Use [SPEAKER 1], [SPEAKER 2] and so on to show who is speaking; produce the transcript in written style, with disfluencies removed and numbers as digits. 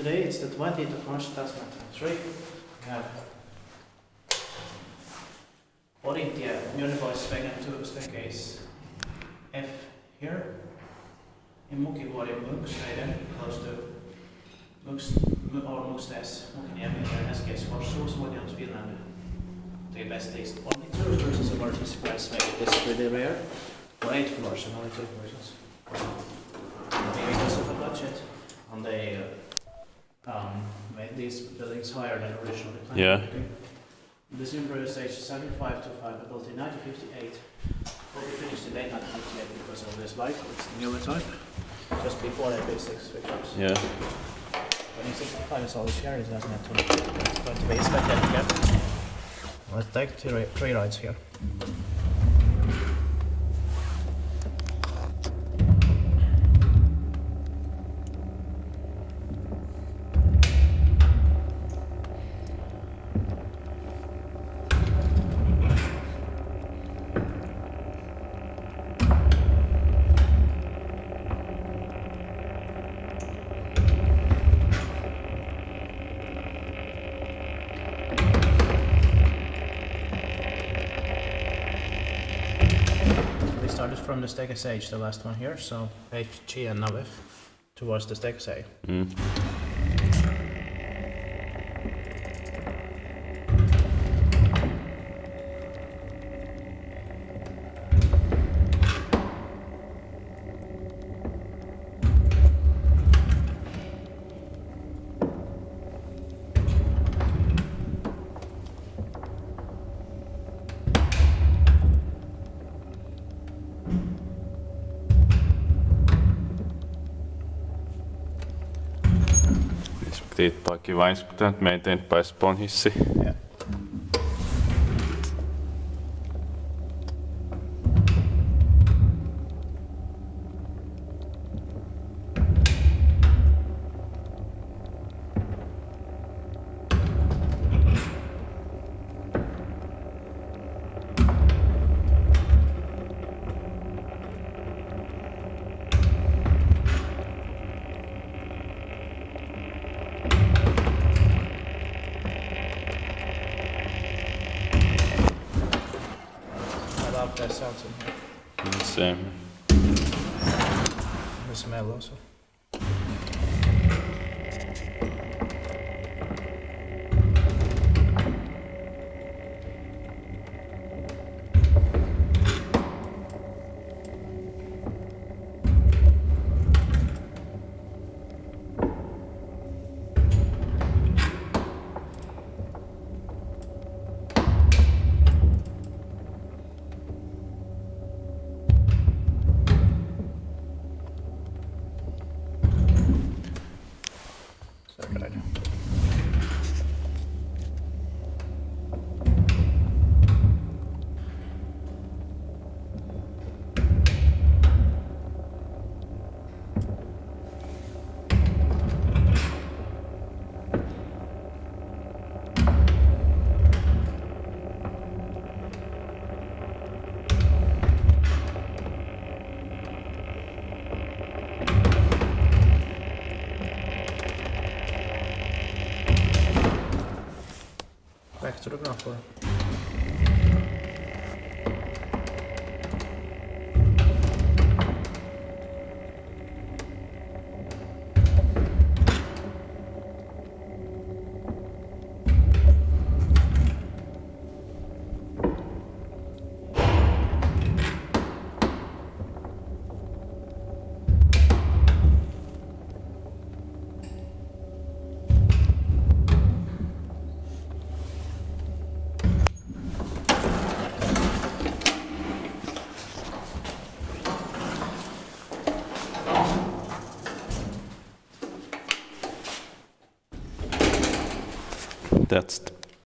[SPEAKER 1] today it's the 20th of March 2023. We have Porintie Munkkivuori to staircase F here in Munkkivuori, close to Munkkivuori, Munkkivuori, Finland. The best is only 2 versus emergency price made. This is really rare. For 8 floors and only 2 versions. Maybe because of the budget, and they made these buildings higher than originally planned.
[SPEAKER 2] Yeah.
[SPEAKER 1] This Munkkivuori is aged 75 to 5, built in 1958. Will be finished in late 1958 because of this light. It's the newer type. Just before the basics fixtures.
[SPEAKER 2] Yeah.
[SPEAKER 1] But in 65 is all the shared, it doesn't have to. It's going to be expected again. Let's take 3 rides here. Started from the staircase H, the last one here, so H, G and now F towards the staircase A.
[SPEAKER 2] Tiittaakin vain, kun maintained by spawn hissi.
[SPEAKER 1] Yeah. That sounds in here.
[SPEAKER 2] Same.
[SPEAKER 1] The smell also. Back to the ground floor.
[SPEAKER 2] That's the